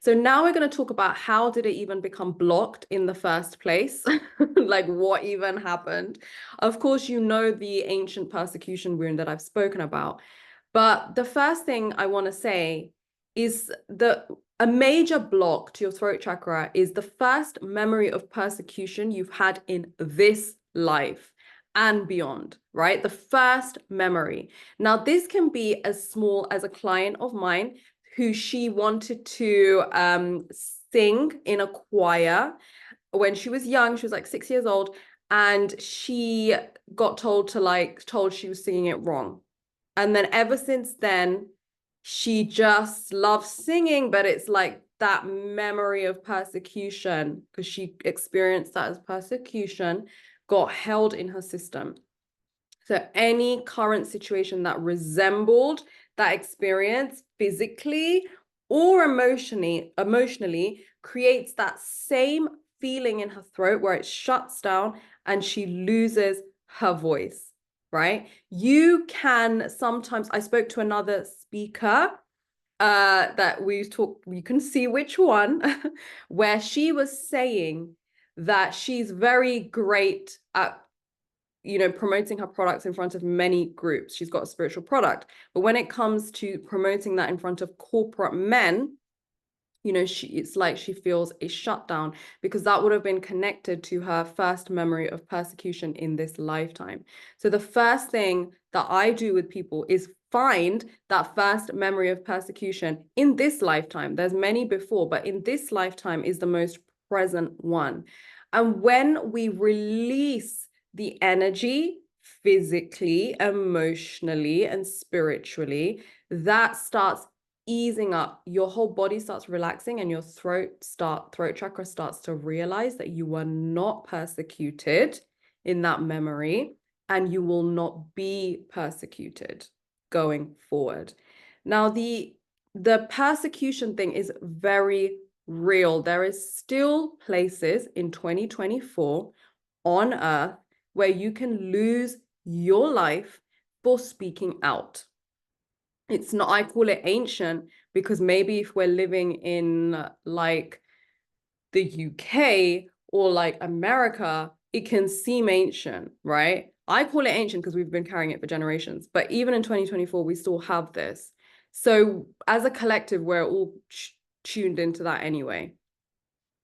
So now we're going to talk about how did it even become blocked in the first place? Like what even happened? Of course, you know the ancient persecution wound that I've spoken about. But the first thing I want to say is that a major block to your throat chakra is the first memory of persecution you've had in this life and beyond, right? The first memory. Now, this can be as small as a client of mine who she wanted to sing in a choir when she was young. She was like 6 years old, and she got told she was singing it wrong. And then ever since then, she just loves singing, but it's like that memory of persecution, because she experienced that as persecution, got held in her system. So any current situation that resembled that experience physically or emotionally creates that same feeling in her throat where it shuts down and she loses her voice, right? You can sometimes, I spoke to another speaker that you can see which one, where she was saying that she's very great at promoting her products in front of many groups. She's got a spiritual product. But when it comes to promoting that in front of corporate men, it's like she feels a shutdown because that would have been connected to her first memory of persecution in this lifetime. So the first thing that I do with people is find that first memory of persecution in this lifetime. There's many before, but in this lifetime is the most present one. And when we release the energy physically, emotionally, and spiritually, that starts easing up. Your whole body starts relaxing, and your throat chakra starts to realize that you were not persecuted in that memory, and you will not be persecuted going forward. Now, the persecution thing is very real. There is still places in 2024 on Earth where you can lose your life for speaking out. It's not, I call it ancient because maybe if we're living in like the UK or like America, it can seem ancient, right? I call it ancient because we've been carrying it for generations. But even in 2024, we still have this. So as a collective, we're all tuned into that anyway.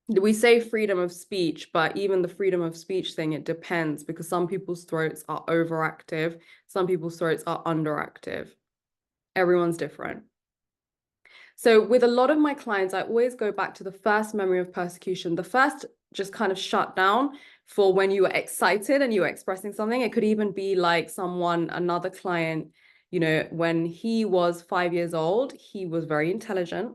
We say freedom of speech, but even the freedom of speech thing, it depends because some people's throats are overactive, some people's throats are underactive. Everyone's different. So with a lot of my clients, I always go back to the first memory of persecution. The first just kind of shut down for when you were excited and you were expressing something. It could even be like another client, when he was 5 years old, he was very intelligent.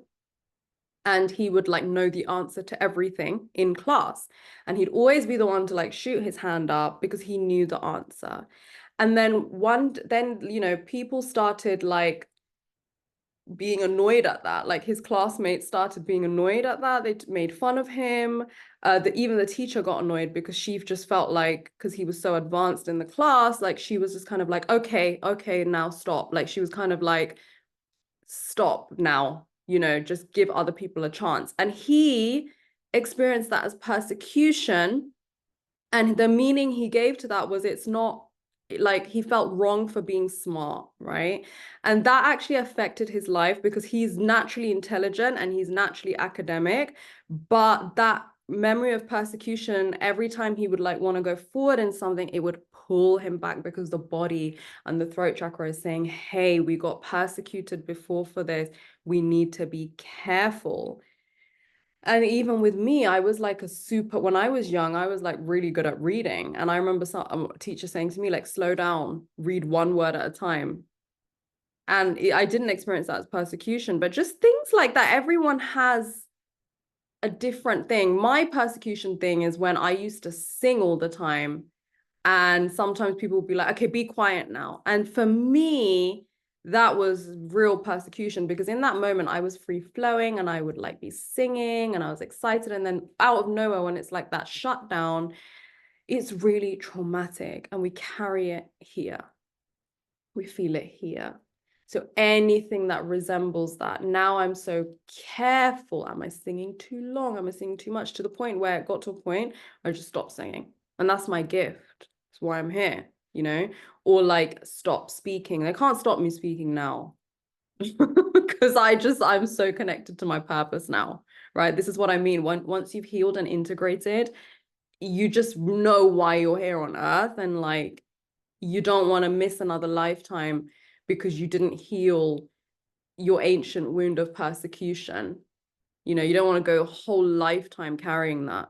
And he would like know the answer to everything in class. And he'd always be the one to like shoot his hand up because he knew the answer. And then people started like being annoyed at that. Like his classmates started being annoyed at that. They made fun of him. Even the teacher got annoyed because she just felt like, because he was so advanced in the class, like she was just kind of like, okay, now stop. Like she was kind of like, stop now, just give other people a chance. And he experienced that as persecution. And the meaning he gave to that was it's not like he felt wrong for being smart, right? And that actually affected his life because he's naturally intelligent and he's naturally academic. But that memory of persecution, every time he would like want to go forward in something, it would pull him back because the body and the throat chakra is saying, hey, we got persecuted before for this. We need to be careful. And even with me, I was like when I was young, I was like really good at reading. And I remember a teacher saying to me, like, slow down, read one word at a time. And I didn't experience that as persecution, but just things like that. Everyone has a different thing. My persecution thing is when I used to sing all the time. And sometimes people would be like, okay, be quiet now. And for me, that was real persecution because in that moment I was free flowing and I would like be singing and I was excited. And then out of nowhere, when it's like that shutdown, it's really traumatic and we carry it here. We feel it here. So anything that resembles that, now I'm so careful. Am I singing too long? Am I singing too much? To the point where it got to a point I just stopped singing. And that's my gift. That's why I'm here, you know? Or like stop speaking. They can't stop me speaking now. Because I'm so connected to my purpose now, right? This is what I mean. Once you've healed and integrated, you just know why you're here on earth, and like you don't want to miss another lifetime because you didn't heal your ancient wound of persecution. You know, you don't want to go a whole lifetime carrying that.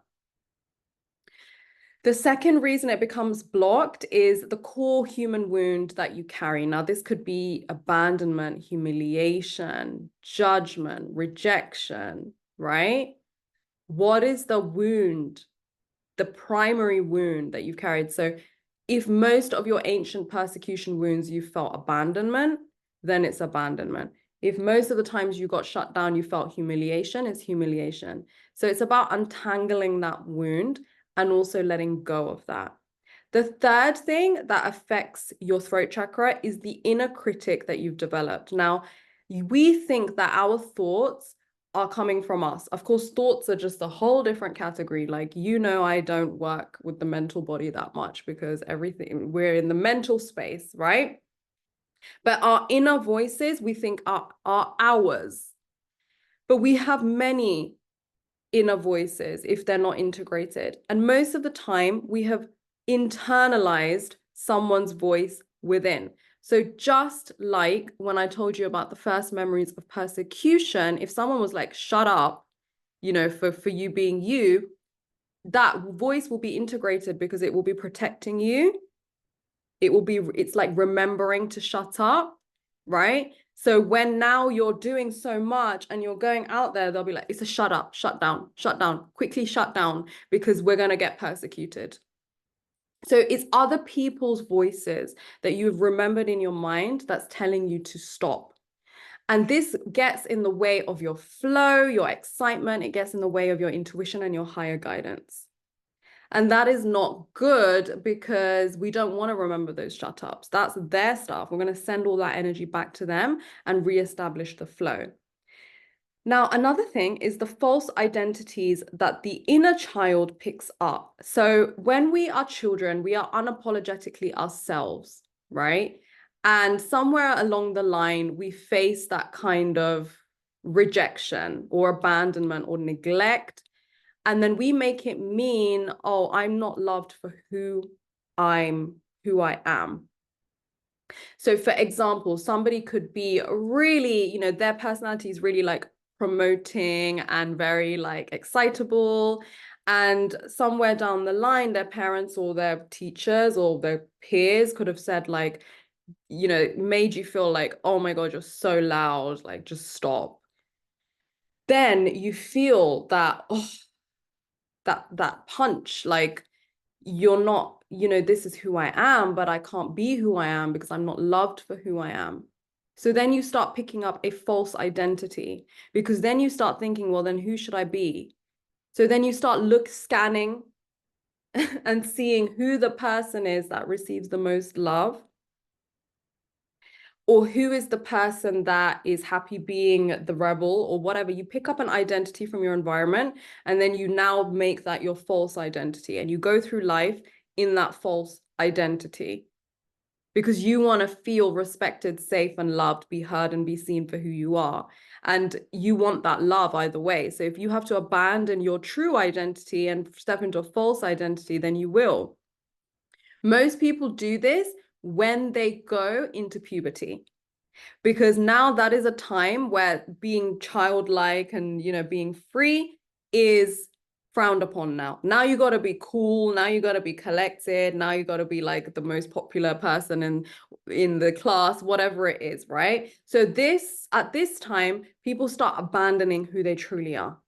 The second reason it becomes blocked is the core human wound that you carry. Now, this could be abandonment, humiliation, judgment, rejection, right? What is the wound, the primary wound that you've carried? So if most of your ancient persecution wounds, you felt abandonment, then it's abandonment. If most of the times you got shut down, you felt humiliation, it's humiliation. So it's about untangling that wound and also letting go of that. The third thing that affects your throat chakra is the inner critic that you've developed. Now, we think that our thoughts are coming from us. Of course, thoughts are just a whole different category. Like, you know, I don't work with the mental body that much because everything, we're in the mental space, right? But our inner voices, we think are ours. But we have many inner voices if they're not integrated. And most of the time, we have internalized someone's voice within. So just like when I told you about the first memories of persecution, if someone was like, shut up, you know, for you being you, that voice will be integrated because it will be protecting you. It's like remembering to shut up, right? So when now you're doing so much and you're going out there, they'll be like, it's a shut up, shut down, quickly shut down, because we're going to get persecuted. So it's other people's voices that you've remembered in your mind that's telling you to stop. And this gets in the way of your flow, your excitement. It gets in the way of your intuition and your higher guidance. And that is not good because we don't want to remember those shut ups. That's their stuff. We're going to send all that energy back to them and reestablish the flow. Now, another thing is the false identities that the inner child picks up. So when we are children, we are unapologetically ourselves, right? And somewhere along the line, we face that kind of rejection or abandonment or neglect. And then we make it mean, oh, I'm not loved for who I am. So for example, somebody could be really, you know, their personality is really like promoting and very like excitable. And somewhere down the line, their parents or their teachers or their peers could have said like, you know, made you feel like, oh my God, you're so loud, like just stop. Then you feel that, oh, that punch, like you're not, you know, this is who I am, but I can't be who I am because I'm not loved for who I am. So then you start picking up a false identity, because then you start thinking, well, then who should I be? So then you start scanning and seeing who the person is that receives the most love, or who is the person that is happy being the rebel or whatever. You pick up an identity from your environment, and then you now make that your false identity, and you go through life in that false identity because you want to feel respected, safe, and loved, be heard and be seen for who you are. And you want that love either way. So if you have to abandon your true identity and step into a false identity, then you will. Most people do this when they go into puberty, because now that is a time where being childlike and, you know, being free is frowned upon. Now you got to be cool, now you got to be collected, now you got to be like the most popular person in the class, whatever it is, right? So at this time, people start abandoning who they truly are.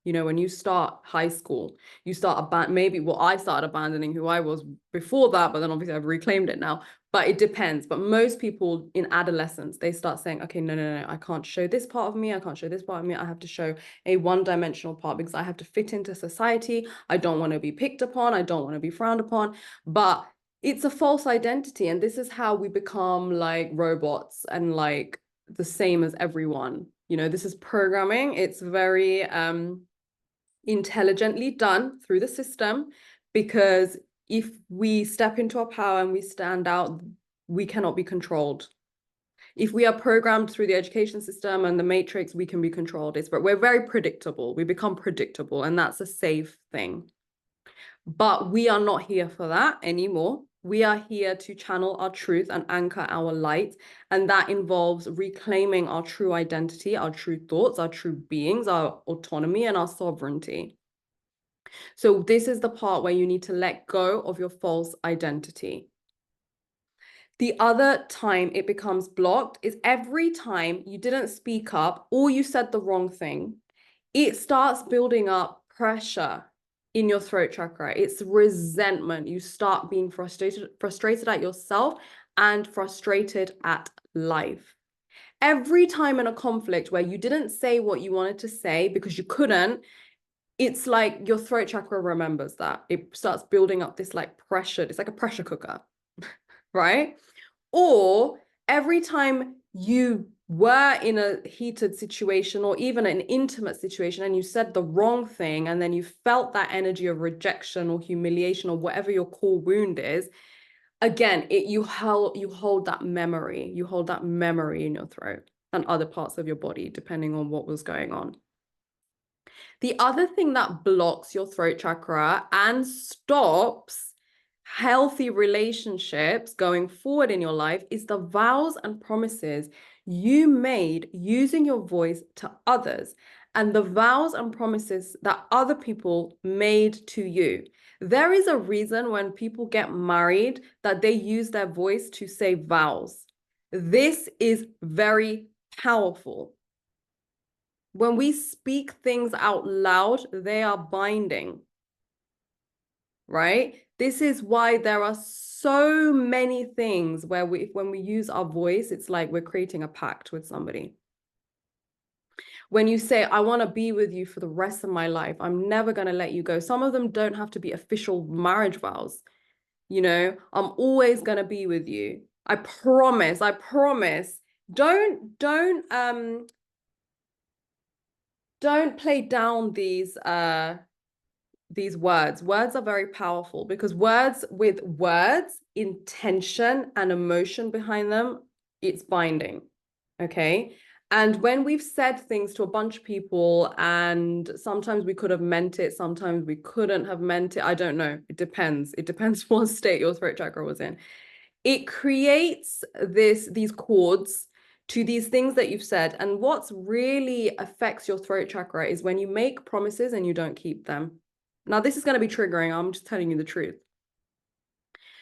You know, when you start high school, you start I started abandoning who I was before that, but then obviously I've reclaimed it now. But it depends. But most people in adolescence, they start saying, okay, no, I can't show this part of me. I can't show this part of me. I have to show a one-dimensional part because I have to fit into society. I don't want to be picked upon. I don't want to be frowned upon. But it's a false identity. And this is how we become like robots and like the same as everyone. You know, this is programming. It's very intelligently done through the system, because if we step into our power and we stand out, we cannot be controlled. If we are programmed through the education system and the matrix, we can be controlled. But we're very predictable. We become predictable, and that's a safe thing. But we are not here for that anymore. We are here to channel our truth and anchor our light. And that involves reclaiming our true identity, our true thoughts, our true beings, our autonomy, and our sovereignty. So this is the part where you need to let go of your false identity. The other time it becomes blocked is every time you didn't speak up or you said the wrong thing. It starts building up pressure in your throat chakra. It's resentment. You start being frustrated at yourself and frustrated at life. Every time in a conflict where you didn't say what you wanted to say because you couldn't, it's like your throat chakra remembers that. It starts building up this like pressure. It's like a pressure cooker, right? Or every time you were in a heated situation or even an intimate situation and you said the wrong thing, and then you felt that energy of rejection or humiliation or whatever your core wound is, again, you hold that memory. You hold that memory in your throat and other parts of your body, depending on what was going on. The other thing that blocks your throat chakra and stops healthy relationships going forward in your life is the vows and promises you made using your voice to others, and the vows and promises that other people made to you. There is a reason when people get married that they use their voice to say vows. This is very powerful. When we speak things out loud, they are binding, right? This is why there are so many things where when we use our voice, it's like we're creating a pact with somebody. When you say, I want to be with you for the rest of my life, I'm never going to let you go. Some of them don't have to be official marriage vows. You know, I'm always going to be with you. I promise, I promise. Don't play down these words. Words are very powerful, because words, intention and emotion behind them, it's binding. Okay. And when we've said things to a bunch of people, and sometimes we could have meant it, sometimes we couldn't have meant it. I don't know. It depends. It depends what state your throat chakra was in. It creates these cords to these things that you've said. And what's really affects your throat chakra is when you make promises and you don't keep them. Now, this is going to be triggering. I'm just telling you the truth.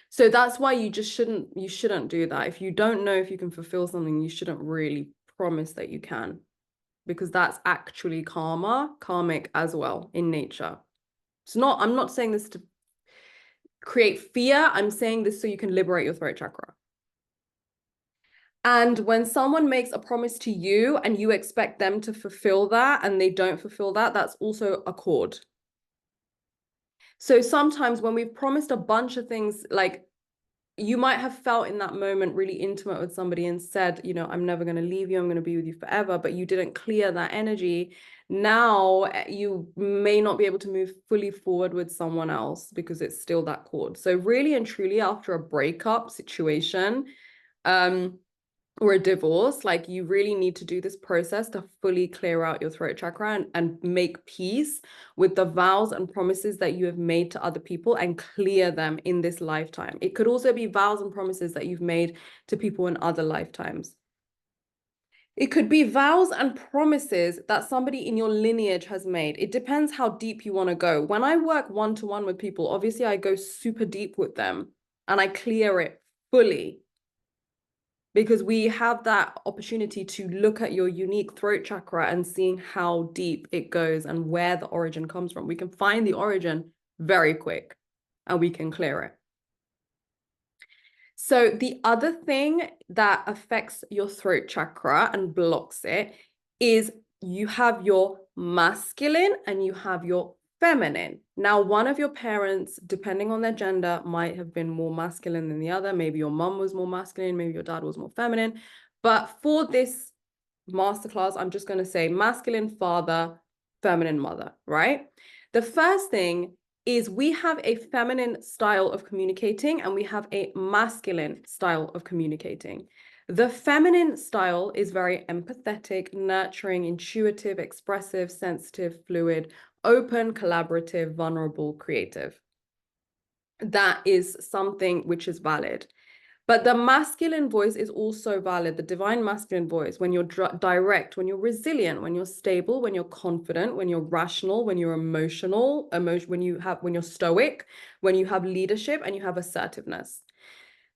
So that's why you shouldn't do that. If you don't know if you can fulfill something, you shouldn't really promise that you can, because that's actually karmic as well in nature. I'm not saying this to create fear. I'm saying this so you can liberate your throat chakra. And when someone makes a promise to you and you expect them to fulfill that and they don't fulfill that, that's also a cord. So sometimes when we've promised a bunch of things, like you might have felt in that moment really intimate with somebody and said, you know, I'm never going to leave you, I'm going to be with you forever, but you didn't clear that energy. Now you may not be able to move fully forward with someone else because it's still that cord. So really and truly, after a breakup situation, or a divorce, like you really need to do this process to fully clear out your throat chakra and make peace with the vows and promises that you have made to other people and clear them in this lifetime. It could also be vows and promises that you've made to people in other lifetimes. It could be vows and promises that somebody in your lineage has made. It depends how deep you want to go. When I work one-to-one with people, obviously I go super deep with them and I clear it fully, because we have that opportunity to look at your unique throat chakra and seeing how deep it goes and where the origin comes from. We can find the origin very quick and we can clear it. So the other thing that affects your throat chakra and blocks it is you have your masculine and you have your feminine. Now, one of your parents, depending on their gender, might have been more masculine than the other. Maybe your mom was more masculine, maybe your dad was more feminine. But for this masterclass, I'm just going to say masculine father, feminine mother, right? The first thing is we have a feminine style of communicating and we have a masculine style of communicating. The feminine style is very empathetic, nurturing, intuitive, expressive, sensitive, fluid, open, collaborative, vulnerable, creative. That is something which is valid. But the masculine voice is also valid, the divine masculine voice, when you're direct, when you're resilient, when you're stable, when you're confident, when you're rational, when you're emotional, when you're stoic, when you have leadership and you have assertiveness.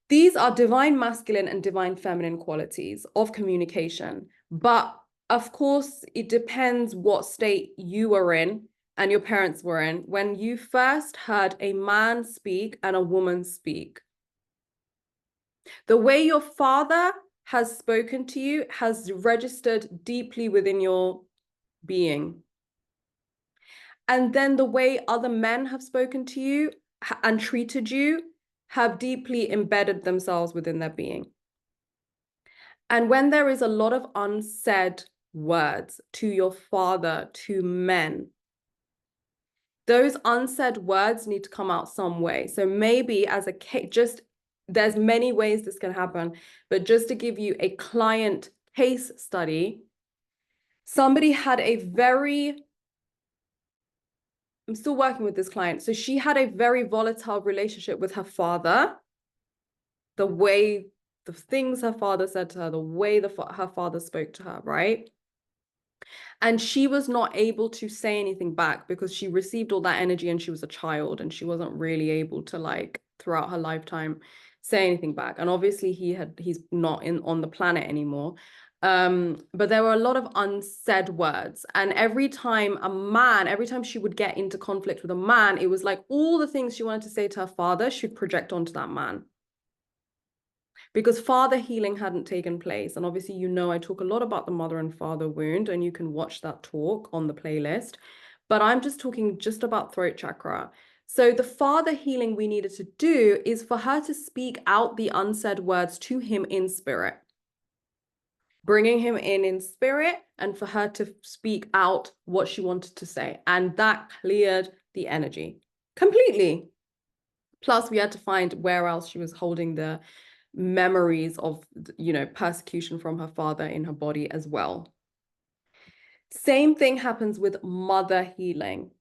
These are divine masculine and divine feminine qualities of communication. But of course, it depends what state you were in and your parents were in when you first heard a man speak and a woman speak. The way your father has spoken to you has registered deeply within your being. And then the way other men have spoken to you and treated you have deeply embedded themselves within their being. And when there is a lot of unsaid words to your father, to men, those unsaid words need to come out some way. So maybe as a case, there's many ways this can happen, but just to give you a client case study, somebody had I'm still working with this client. So she had a very volatile relationship with her father. The way the things her father said to her, the way her father spoke to her, right? And she was not able to say anything back because she received all that energy and she was a child and she wasn't really able to, like, throughout her lifetime, say anything back. And obviously he's not on the planet anymore. But there were a lot of unsaid words. And every time she would get into conflict with a man, it was like all the things she wanted to say to her father, she'd project onto that man. Because father healing hadn't taken place. And obviously, I talk a lot about the mother and father wound, and you can watch that talk on the playlist. But I'm just talking about throat chakra. So the father healing we needed to do is for her to speak out the unsaid words to him in spirit, bringing him in spirit, and for her to speak out what she wanted to say. And that cleared the energy completely. Plus, we had to find where else she was holding the memories of, persecution from her father in her body as well. Same thing happens with mother healing,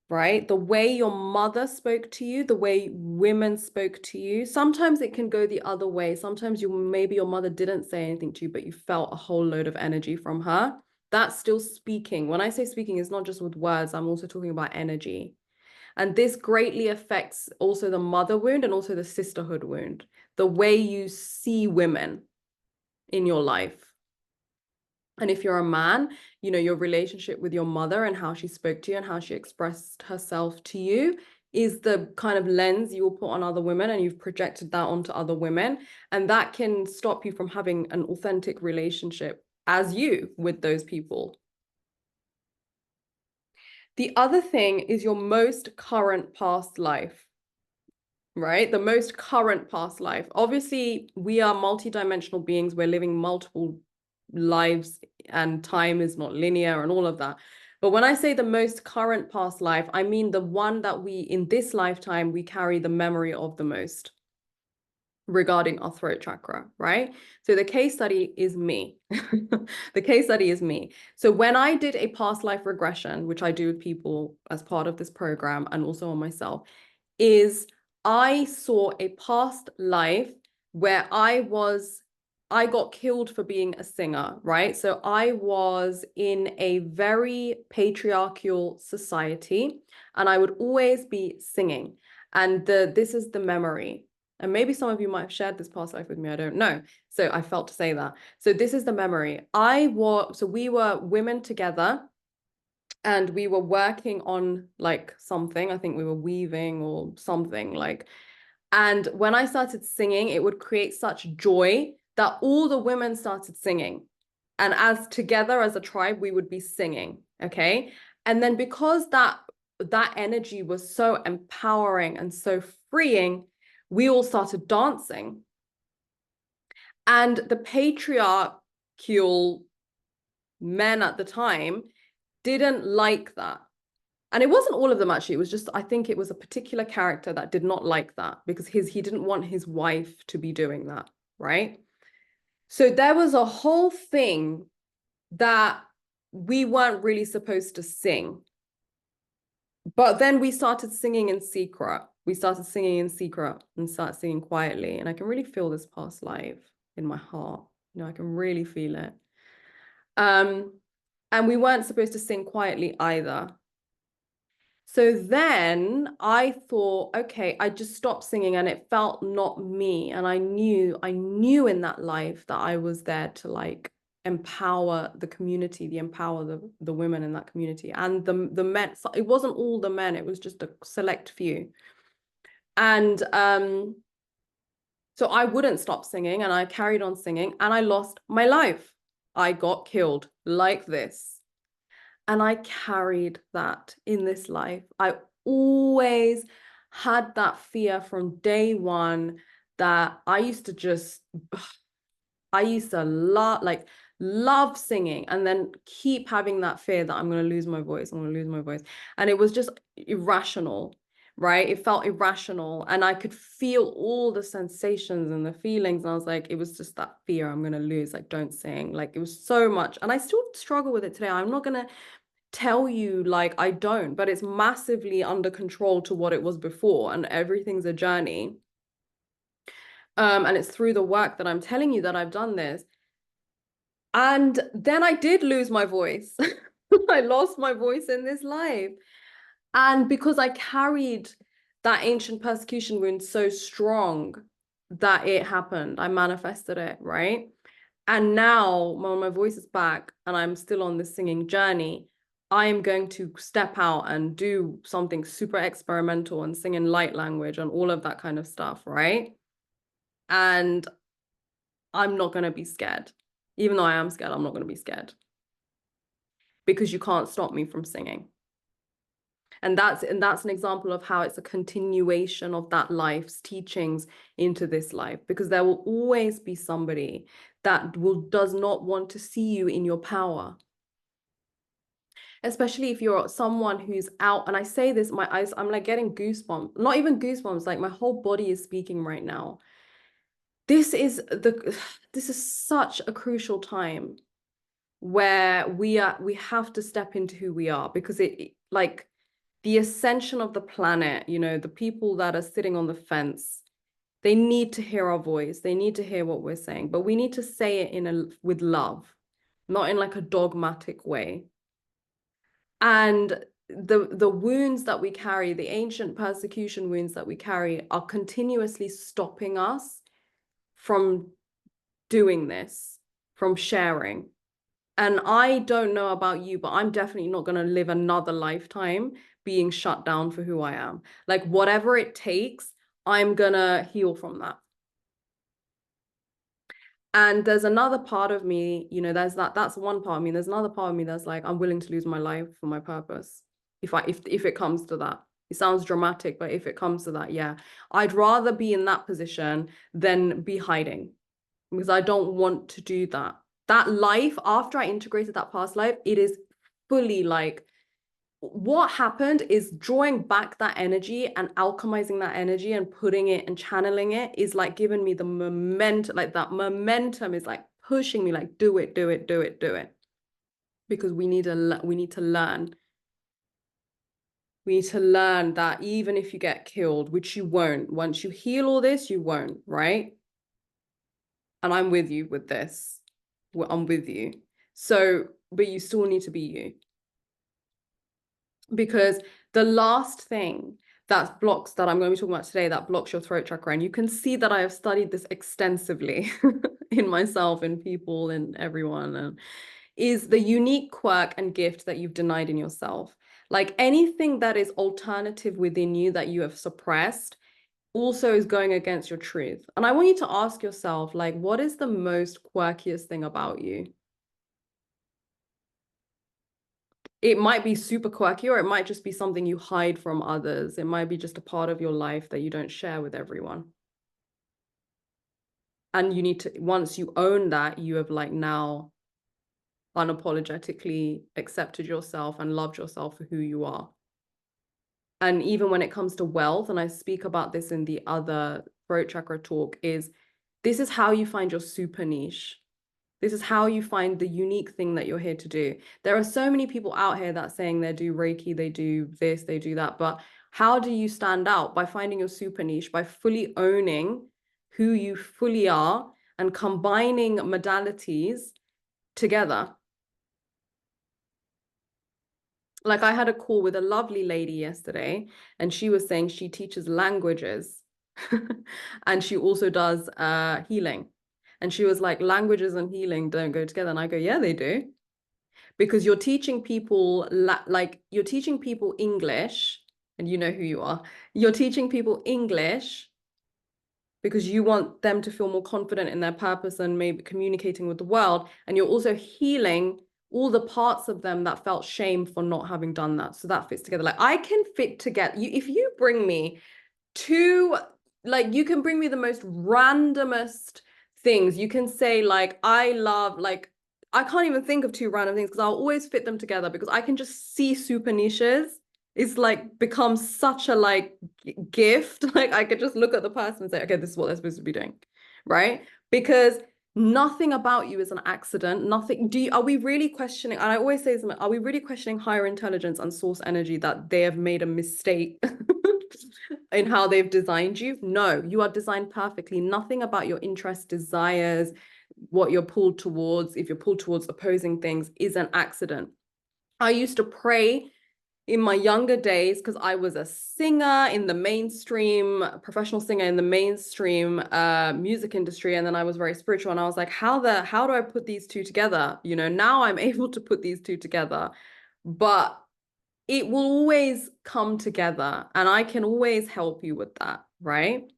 right? The way your mother spoke to you, the way women spoke to you, sometimes it can go the other way. Sometimes maybe your mother didn't say anything to you, but you felt a whole load of energy from her. That's still speaking. When I say speaking, it's not just with words. I'm also talking about energy. And this greatly affects also the mother wound and also the sisterhood wound, the way you see women in your life. And if you're a man, your relationship with your mother and how she spoke to you and how she expressed herself to you is the kind of lens you will put on other women, and you've projected that onto other women. And that can stop you from having an authentic relationship as you with those people. The other thing is your most current past life, right? The most current past life. Obviously, we are multidimensional beings. We're living multiple lives and time is not linear and all of that. But when I say the most current past life, I mean the one that in this lifetime, we carry the memory of the most regarding our throat chakra, right? So the case study is me. The case study is me. So when I did a past life regression, which I do with people as part of this program and also on myself, is I saw a past life where I got killed for being a singer, right? So I was in a very patriarchal society and I would always be singing. And this is the memory. And maybe some of you might have shared this past life with me, I don't know. So I felt to say that. So this is the memory. We were women together and we were working on like something. I think we were weaving or something like. And when I started singing, it would create such joy that all the women started singing. And as together as a tribe, we would be singing. Okay. And then because that that energy was so empowering and so freeing, we all started dancing. And the patriarchal men at the time didn't like that. And it wasn't all of them, actually. It was just, I think it was a particular character that did not like that because he didn't want his wife to be doing that, right? So there was a whole thing that we weren't really supposed to sing. But then we started singing in secret. We started singing in secret and started singing quietly. And I can really feel this past life in my heart. You know, I can really feel it. And we weren't supposed to sing quietly either. So then I thought, okay, I just stopped singing and it felt not me. And I knew in that life that I was there to like empower the community, empower the women in that community and the men. So it wasn't all the men, it was just a select few. And so I wouldn't stop singing and I carried on singing and I lost my life. I got killed like this. And I carried that in this life. I always had that fear from day one that I used to love singing and then keep having that fear that I'm going to lose my voice. And it was just irrational, right? It felt irrational. And I could feel all the sensations and the feelings. And I was like, it was just that fear I'm going to lose. Like, don't sing. Like, it was so much. And I still struggle with it today. I'm not going to tell you like I don't, but it's massively under control to what it was before, and everything's a journey. And it's through the work that I'm telling you that I've done this. And then I did lose my voice. I lost my voice in this life. And because I carried that ancient persecution wound so strong that it happened, I manifested it, right? And now when my voice is back and I'm still on this singing journey, I am going to step out and do something super experimental and sing in light language and all of that kind of stuff, right? And I'm not going to be scared. Even though I am scared, I'm not going to be scared. Because you can't stop me from singing. And that's an example of how it's a continuation of that life's teachings into this life, because there will always be somebody that does not want to see you in your power. Especially if you're someone who's out, and I say this, my eyes, I'm like getting goosebumps, not even goosebumps, like my whole body is speaking right now. This is such a crucial time where we have to step into who we are, because it like the ascension of the planet, you know, the people that are sitting on the fence, they need to hear our voice. They need to hear what we're saying, but we need to say it with love, not in like a dogmatic way. And the wounds that we carry, the ancient persecution wounds that we carry, are continuously stopping us from doing this, from sharing. And I don't know about you, but I'm definitely not going to live another lifetime being shut down for who I am. Like, whatever it takes, I'm going to heal from that. And there's another part of me, you know, that's one part of me. There's another part of me that's like, I'm willing to lose my life for my purpose. If it comes to that. It sounds dramatic, but if it comes to that, yeah. I'd rather be in that position than be hiding, because I don't want to do that. That life, after I integrated that past life, it is fully like, what happened is drawing back that energy and alchemizing that energy and putting it and channeling it is like giving me the momentum, like that momentum is like pushing me, like, do it. Because we need to learn. We need to learn that even if you get killed, which you won't, once you heal all this, you won't, right? And I'm with you with this. I'm with you. So, but you still need to be you. Because the last thing that I'm going to be talking about today, that blocks your throat chakra, and you can see that I have studied this extensively in myself, in people, in everyone, and is the unique quirk and gift that you've denied in yourself. Like anything that is alternative within you that you have suppressed also is going against your truth. And I want you to ask yourself, like, what is the most quirkiest thing about you? It might be super quirky, or it might just be something you hide from others. It might be just a part of your life that you don't share with everyone. And you need to, once you own that, you have like now unapologetically accepted yourself and loved yourself for who you are. And even when it comes to wealth, and I speak about this in the other throat chakra talk, is this is how you find your super niche. This is how you find the unique thing that you're here to do. There are so many people out here that saying they do Reiki, they do this, they do that. But how do you stand out? By finding your super niche, by fully owning who you fully are and combining modalities together. Like I had a call with a lovely lady yesterday, and she was saying she teaches languages and she also does healing. And she was like, languages and healing don't go together. And I go, yeah, they do. Because you're teaching people like you're teaching people English, and you know who you are. You're teaching people English because you want them to feel more confident in their purpose and maybe communicating with the world. And you're also healing all the parts of them that felt shame for not having done that. So that fits together. Like I can fit together. If you bring me two, like you can bring me the most randomest things. You can say like, I love, like, I can't even think of two random things because I'll always fit them together because I can just see super niches. It's like become such a like gift. Like I could just look at the person and say, okay, this is what they're supposed to be doing, right? Because nothing about you is an accident. Nothing. Are we really questioning? And I always say something, are we really questioning higher intelligence and source energy that they have made a mistake in how they've designed you? No, you are designed perfectly. Nothing about your interests, desires, what you're pulled towards, if you're pulled towards opposing things, is an accident. I used to pray in my younger days because I was a singer in the mainstream, professional singer in the mainstream music industry, and then I was very spiritual, and I was like, how do I put these two together? You know, now I'm able to put these two together, but it will always come together, and I can always help you with that, right?